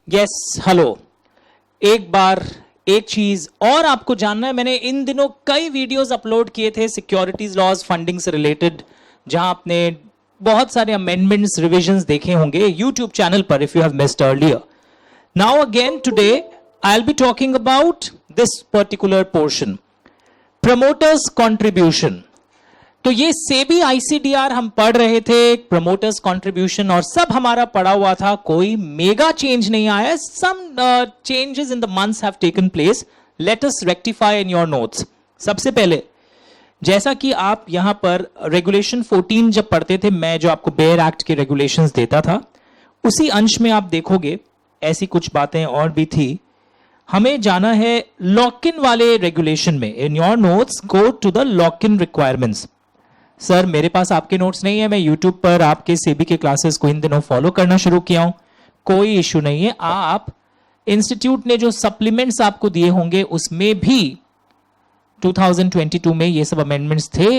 Yes hello. एक बार एक चीज और आपको जानना है, मैंने इन दिनों कई वीडियोस अपलोड किए थे सिक्योरिटीज लॉज फंडिंग से रिलेटेड, जहां आपने बहुत सारे अमेंडमेंट्स रिविजन्स देखे होंगे यूट्यूब चैनल पर if you have missed earlier. Now again today I will be talking about this particular portion, promoters contribution. तो ये सेबी आईसीडीआर हम पढ़ रहे थे, प्रमोटर्स कंट्रीब्यूशन, और सब हमारा पढ़ा हुआ था. कोई मेगा चेंज नहीं आया. Some changes in the months have taken place. Let us rectify in your notes. सबसे पहले, जैसा कि आप यहां पर रेगुलेशन 14 जब पढ़ते थे, मैं जो आपको बेयर एक्ट के रेगुलेशंस देता था, उसी अंश में आप देखोगे ऐसी कुछ बातें और भी थी. हमें जाना है लॉक इन वाले रेगुलेशन में. In your notes go to the lock in requirements. Sir मेरे पास आपके नोट्स नहीं है, मैं यूट्यूब पर आपके सेबी के क्लासेस को इन दिनों फॉलो करना शुरू किया हूं. कोई इश्यू नहीं है. आप इंस्टीट्यूट ने जो सप्लीमेंट्स आपको दिए होंगे उसमें भी 2022 में ये सब अमेंडमेंट्स थे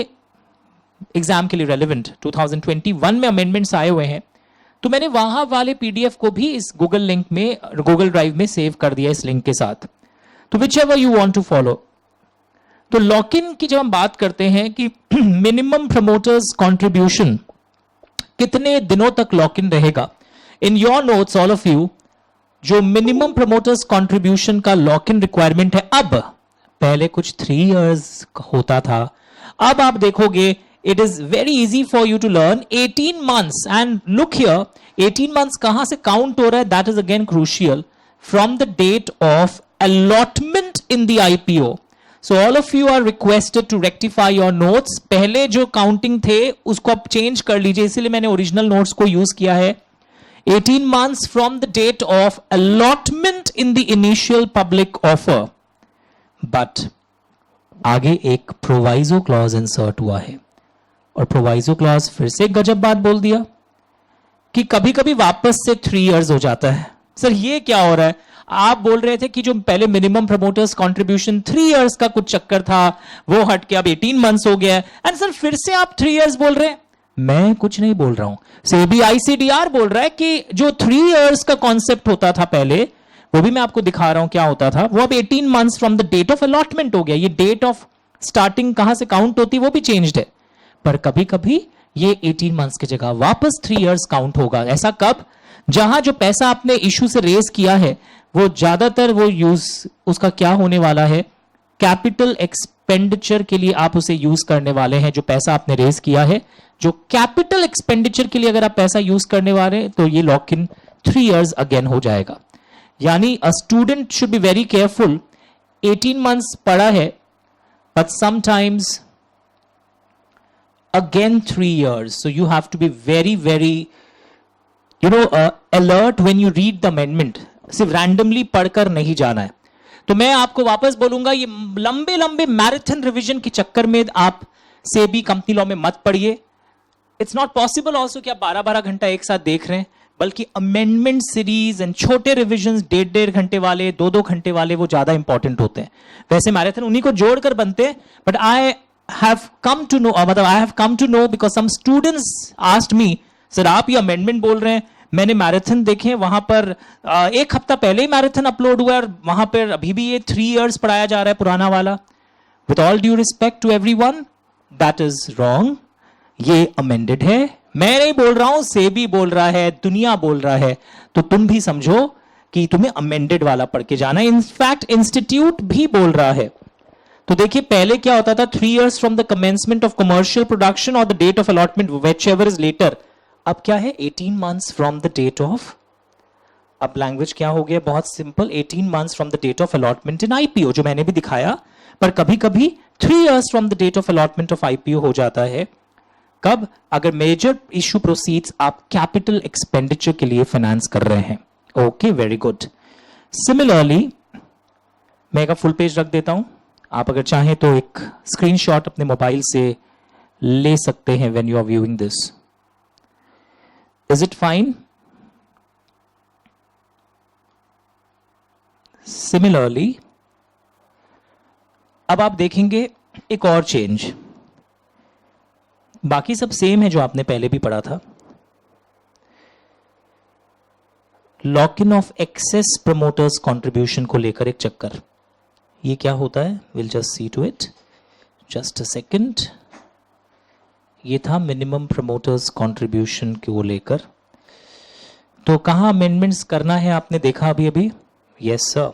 एग्जाम के लिए रेलेवेंट. 2021 में अमेंडमेंट्स आए हुए हैं, तो मैंने वहां वाले पीडीएफ को भी इस गूगल लिंक में, गूगल ड्राइव में सेव कर दिया इस लिंक के साथ. तो whichever you want to follow. तो लॉक इन की जब हम बात करते हैं कि मिनिमम प्रमोटर्स कंट्रीब्यूशन कितने दिनों तक लॉक इन रहेगा, इन your notes all of you जो मिनिमम प्रमोटर्स कंट्रीब्यूशन का लॉक इन रिक्वायरमेंट है, अब पहले कुछ 3 इयर्स होता था, अब आप देखोगे it is very easy for you to learn 18 months. And look here, 18 months कहां से काउंट हो रहा है, that is again crucial, from the date of allotment in the IPO. So all of you are requested to rectify your notes. पहले जो counting थे उसको आप चेंज कर लीजिए, इसीलिए मैंने ओरिजिनल नोट्स को यूज किया है. 18 months from the date of allotment in the initial public offer. But आगे एक प्रोवाइजो क्लॉज इंसर्ट हुआ है, और प्रोवाइजो क्लॉज फिर से गजब बात बोल दिया कि कभी कभी वापस से 3 इयर्स हो जाता है. सर ये क्या हो रहा है? आप बोल रहे थे कि जो पहले मिनिमम प्रमोटर्स कंट्रीब्यूशन 3 इयर्स का कुछ चक्कर था वो हट के अब 18 मंथ्स हो गया है, एंड सर फिर से आप 3 इयर्स बोल रहे हैं. मैं कुछ नहीं बोल रहा हूं, सेबी आईसीडीआर बोल रहा है कि जो 3 इयर्स का कॉन्सेप्ट होता था पहले, वो भी मैं आपको दिखा रहा हूं क्या होता था, वो अब 18 months from the date of allotment हो गया. ये डेट ऑफ स्टार्टिंग कहां से काउंट होती वो भी चेंज्ड है, पर कभी कभी ये 18 मंथ्स की जगह वापस 3 इयर्स काउंट होगा. ऐसा कब? जहां जो पैसा आपने इशू से रेज किया है वो ज्यादातर वो यूज उसका क्या होने वाला है, कैपिटल एक्सपेंडिचर के लिए आप उसे यूज करने वाले हैं. जो पैसा आपने रेज किया है, जो कैपिटल एक्सपेंडिचर के लिए अगर आप पैसा यूज करने वाले हैं, तो ये लॉक इन 3 इयर्स अगेन हो जाएगा. यानी a student should be very careful. 18 months पड़ा है, but sometimes again 3 years. So you have to be very very alert when you read the amendment. सिर्फ रैंडमली पढ़कर नहीं जाना है. तो मैं आपको वापस बोलूंगा, ये लंबे लंबे मैराथन रिवीजन के चक्कर में आप सेबी कंपनी लॉ में मत पढ़िए. इट्स नॉट पॉसिबल ऑल्सो कि आप 12-12 घंटा एक साथ देख रहे हैं, बल्कि अमेंडमेंट सीरीज एंड छोटे रिविजन 1.5 घंटे वाले, 2-2 घंटे वाले, वो ज्यादा इंपॉर्टेंट होते हैं. वैसे मैराथन उन्हीं को जोड़कर बनते हैं, but I have come to know, मतलब I have come to know because some students asked me, sir आप ये अमेंडमेंट बोल रहे हैं, मैंने मैराथन देखे, वहां पर 1 हफ्ता पहले ही मैराथन अपलोड हुआ है, और वहां पर अभी भी ये 3 इयर्स पढ़ाया जा रहा है पुराना वाला. With all due respect to everyone, that is wrong. ये अमेंडेड है. मैं नहीं बोल रहा हूं, सेबी बोल रहा है, दुनिया बोल रहा है, तो तुम भी समझो कि तुम्हें अमेंडेड वाला पढ़ के जाना है. इनफैक्ट इंस्टीट्यूट भी बोल रहा है. तो देखिए पहले क्या होता था, 3 years from the commencement of commercial production और the date of allotment whichever is later. अब क्या है, 18 months from the date of, अब लैंग्वेज क्या हो गया, बहुत simple, 18 months from the date of allotment in IPO, जो मैंने भी दिखाया. पर कभी कभी 3 years from the date of allotment of IPO हो जाता है. कब? अगर मेजर इशू प्रोसीड्स आप कैपिटल एक्सपेंडिचर के लिए फाइनेंस कर रहे हैं. Okay, very good. सिमिलरली मैं एक फुल पेज रख देता हूं, आप अगर चाहें तो एक स्क्रीनशॉट अपने मोबाइल से ले सकते हैं when you are viewing this. Is it fine? Similarly, अब आप देखेंगे एक और चेंज. बाकी सब सेम है जो आपने पहले भी पढ़ा था. Lock in of excess promoters contribution को लेकर एक चक्कर, ये क्या होता है, will just see to it, just a second. ये था मिनिमम प्रमोटर्स कंट्रीब्यूशन को लेकर। तो कहाँ अमेंडमेंट्स करना है आपने देखा अभी अभी, yes sir,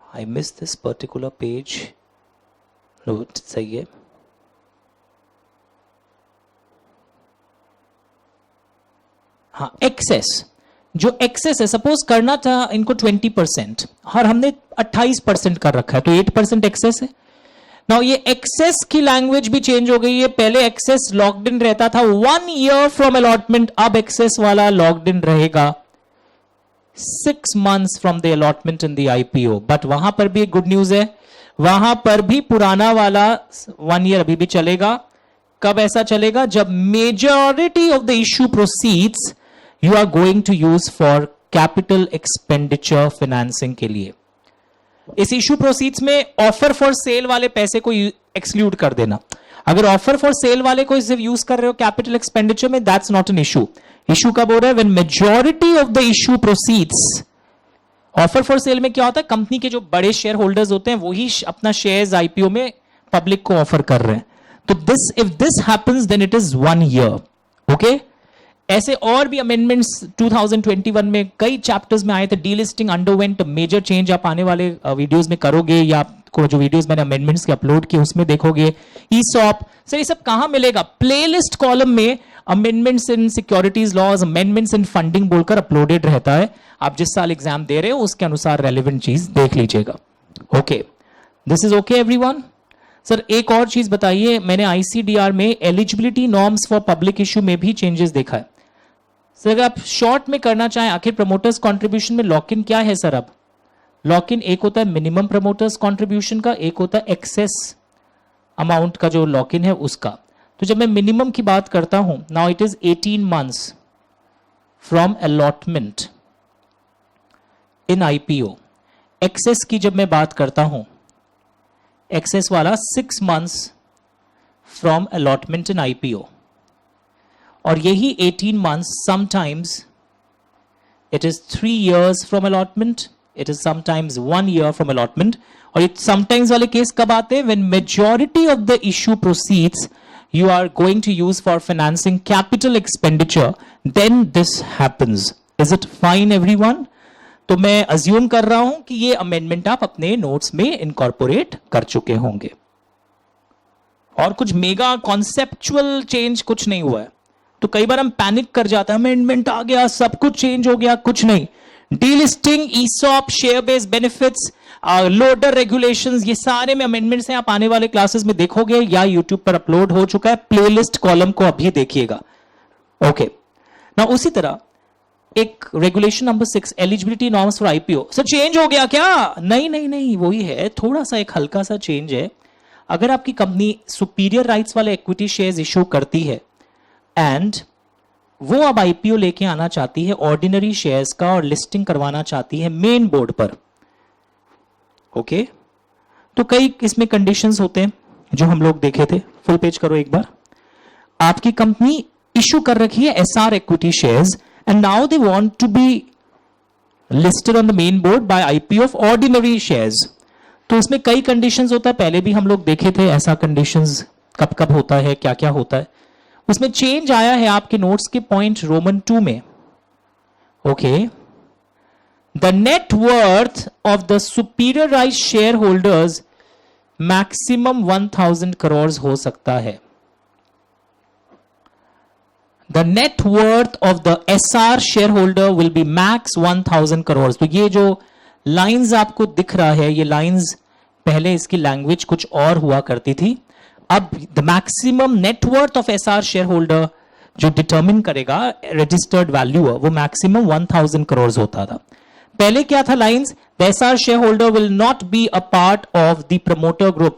I miss this particular page, सही है। हाँ, एक्सेस, जो एक्सेस है, सपोज करना था इनको 20% और हमने 28% कर रखा है, तो 8% एक्सेस है। नाउ ये एक्सेस की लैंग्वेज भी चेंज हो गई है। पहले एक्सेस लॉक्ड इन रहता था 1 ईयर फ्रॉम अलॉटमेंट, अब एक्सेस वाला लॉक्ड इन रहेगा 6 months from the allotment in the IPO. But वहां पर भी एक गुड न्यूज है, वहां पर भी पुराना वाला 1 ईयर अभी भी चलेगा। कब ऐसा चलेगा, जब majority of the issue proceeds you are going to use for capital expenditure financing के लिए। इस इश्यू प्रोसीड्स में ऑफर फॉर सेल वाले पैसे को एक्सक्लूड कर देना। अगर ऑफर फॉर सेल वाले को सिर्फ यूज कर रहे हो कैपिटल एक्सपेंडिचर में, that's not an issue. Issue कब हो रहा है, when majority of the issue proceeds. Offer for cell में क्या होता है, कंपनी के जो बड़े शेयर होल्डर्स होते हैं वही अपना शेयर्स आईपीओ में पब्लिक को ऑफर कर रहे हैं। तो this, if this happens then it is 1 year. Okay, ऐसे और भी अमेंडमेंट्स 2021 में कई चैप्टर्स में आए थे। डीलिस्टिंग अंडरवेंट मेजर चेंज, आप आने वाले वीडियोस में करोगे, या आपको जो वीडियोस मैंने अमेंडमेंट्स के अपलोड किए उसमें देखोगे। ईसॉप सर, ये सब कहां मिलेगा, प्लेलिस्ट कॉलम में amendments in securities laws, amendments in funding बोलकर अपलोडेड रहता है। आप जिस साल एग्जाम दे रहे हो उसके अनुसार रेलिवेंट चीज देख लीजिएगा। Okay, this is okay everyone. Sir एक और चीज बताइए, मैंने आईसीडीआर में eligibility norms for public issue में भी चेंजेस देखा है। सर अगर आप शॉर्ट में करना चाहें, आखिर प्रमोटर्स कंट्रीब्यूशन में लॉक इन क्या है सर? अब लॉक इन एक होता है मिनिमम प्रमोटर्स कंट्रीब्यूशन का, एक होता है एक्सेस अमाउंट का जो लॉक इन है उसका। तो जब मैं मिनिमम की बात करता हूं, now it is 18 months from allotment in IPO. Excess की जब मैं बात करता हूं, एक्सेस वाला 6 months from allotment in IPO. और यही 18 months, sometimes it is 3 years from allotment, it is sometimes 1 year from allotment. और ये sometimes वाले केस कब आते हैं, when majority of the issue proceeds you are going to use for financing capital expenditure, then this happens. Is it fine everyone? तो मैं assume कर रहा हूं कि ये amendment आप अपने notes में incorporate कर चुके होंगे और कुछ मेगा कॉन्सेप्चुअल चेंज कुछ नहीं हुआ है। तो कई बार हम पैनिक कर जाते हैं, अमेंडमेंट आ गया, सब कुछ चेंज हो गया, कुछ नहीं। Delisting, ESOP, share based benefits, LODR regulations, ये सारे में अमेंडमेंट्स हैं। आप आने वाले क्लासेस में देखोगे या यूट्यूब पर अपलोड हो चुका है, प्लेलिस्ट कॉलम को अभी देखिएगा। ओके ना, उसी तरह एक regulation number 6, eligibility norms for IPO. Sir change हो गया क्या? नहीं नहीं नहीं, वही है, थोड़ा सा एक हल्का सा चेंज है। अगर आपकी कंपनी सुपीरियर राइट्स वाले इक्विटी शेयर्स इश्यू करती है एंड वो अब आईपीओ लेके आना चाहती है ऑर्डिनरी शेयर्स का और लिस्टिंग करवाना चाहती है मेन बोर्ड पर, ओके, तो कई इसमें कंडीशंस होते हैं जो हम लोग देखे थे। फुल पेज करो एक बार। आपकी कंपनी इश्यू कर रखी है SR equity shares and now they want to be listed on the main board by IPO of ordinary shares. तो उसमें कई कंडीशंस होता है, पहले भी हम लोग देखे थे ऐसा कंडीशंस कब कब होता है, क्या क्या होता है। उसमें चेंज आया है आपके नोट्स के पॉइंट रोमन 2 में। Okay, the net worth of the superiorised share holders maximum 1000 crore हो सकता है। The net worth of the SR share holder will be max 1000 crore. तो ये जो लाइंस आपको दिख रहा है, ये लाइंस पहले इसकी लैंग्वेज कुछ और हुआ करती थी। अब the maximum net worth of SR share holder जो डिटरमिन करेगा रजिस्टर्ड वैल्यू, वो मैक्सिमम 1000 करोड़ होता था। पहले क्या था lines, the SR share holder will not be a part of the promoter group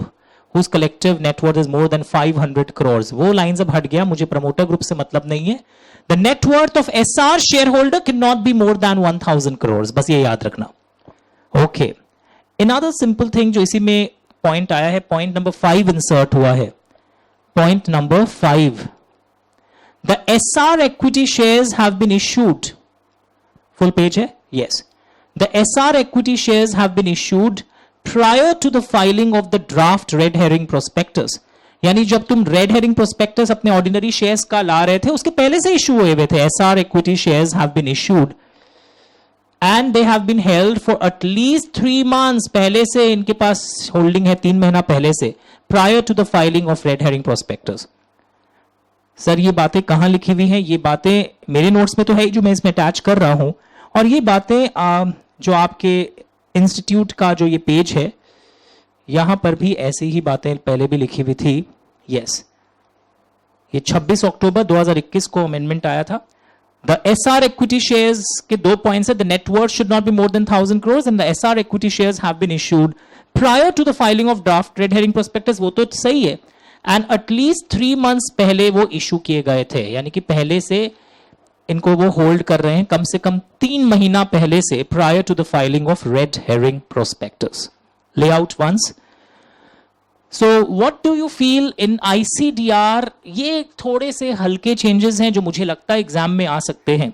whose collective net worth is more than 500 crores. वो lines अब हट गया, मुझे प्रमोटर ग्रुप से मतलब नहीं है। The net worth of SR share holder can not be more than 1000 crore, बस ये याद रखना। ओके, अनदर सिंपल थिंग जो इसी में पॉइंट आया है, पॉइंट नंबर 5 इंसर्ट हुआ है। Point number 5, the SR equity shares have been issued full paid है, yes. The SR equity shares have been issued prior to the filing of the draft red herring prospectus. यानी जब तुम red herring prospectus अपने ordinary shares का ला रहे थे, उसके पहले से इश्यू हुए थे। SR equity shares have been issued and they have been held for at least 3 months, पहले से इनके पास होल्डिंग है 3 महीना पहले से, prior to the filing of red herring prospectus. Sir ये बातें कहां लिखी हुई हैं? ये बातें मेरे नोट्स में तो है जो मैं इसमें अटैच कर रहा हूं, और ये बातें जो आपके इंस्टीट्यूट का जो ये पेज है, यहां पर भी ऐसी ही बातें पहले भी लिखी हुई थी। यस, ये 26 अक्टूबर 2021 को अमेंडमेंट आया था। द एसआर इक्विटी शेयर्स के 2 पॉइंट्स है। The net worth should not be more than 1000 crores and the SR equity shares have been issued prior to the filing of draft red herring prospectus. वो तो सही है, and at least 3 months पहले वो issue किए गए थे, यानी कि पहले से इनको वो होल्ड कर रहे हैं, कम से कम 3 महीना पहले से, prior to the filing of red herring prospectus. Layout once. So what do you feel in ICDR? ये थोड़े से हल्के चेंजेस हैं जो मुझे लगता है एग्जाम में आ सकते हैं।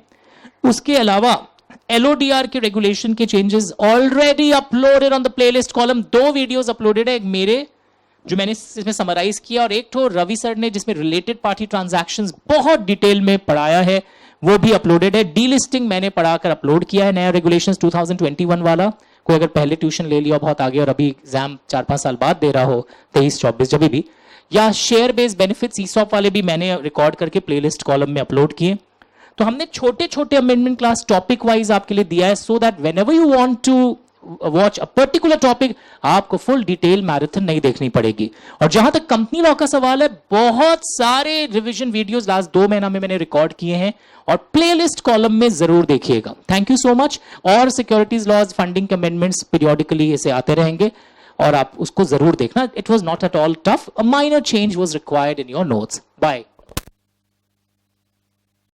उसके अलावा एलओडीआर के रेगुलेशन के changes already uploaded on the playlist column. 2 videos uploaded है, एक मेरे जो मैंने इसमें समराइज किया, और एक तो रवि सर ने जिसमें रिलेटेड पार्टी ट्रांजैक्शंस बहुत डिटेल में पढ़ाया है, वो भी अपलोडेड है। डीलिस्टिंग मैंने पढ़ाकर अपलोड किया है, नया रेगुलेशंस 2021 वाला। कोई अगर पहले ट्यूशन ले लिया बहुत आगे और अभी एग्जाम 4-5 साल बाद दे रहा हो, 23-24 जब भी, या शेयर बेस्ड बेनिफिट्स ईसॉप वाले भी मैंने रिकॉर्ड करके प्लेलिस्ट कॉलम में अपलोड किए। तो हमने छोटे छोटे अमेंडमेंट क्लास टॉपिक वाइज आपके लिए दिया है, so that whenever you want to watch a particular topic, आपको फुल डिटेल मैराथन नहीं देखनी पड़ेगी। और जहां तक कंपनी लॉ का सवाल है, बहुत सारे रिवीजन वीडियोस लास्ट 2 महीना में मैंने रिकॉर्ड किए हैं, और प्लेलिस्ट कॉलम में जरूर देखिएगा। Thank you so much. और सिक्योरिटीज लॉज, फंडिंग के अमेंडमेंट्स पीरियोडिकली ऐसे आते रहेंगे, और आप उसको जरूर देखना। It was not at all tough, a minor change was required in your notes. Bye.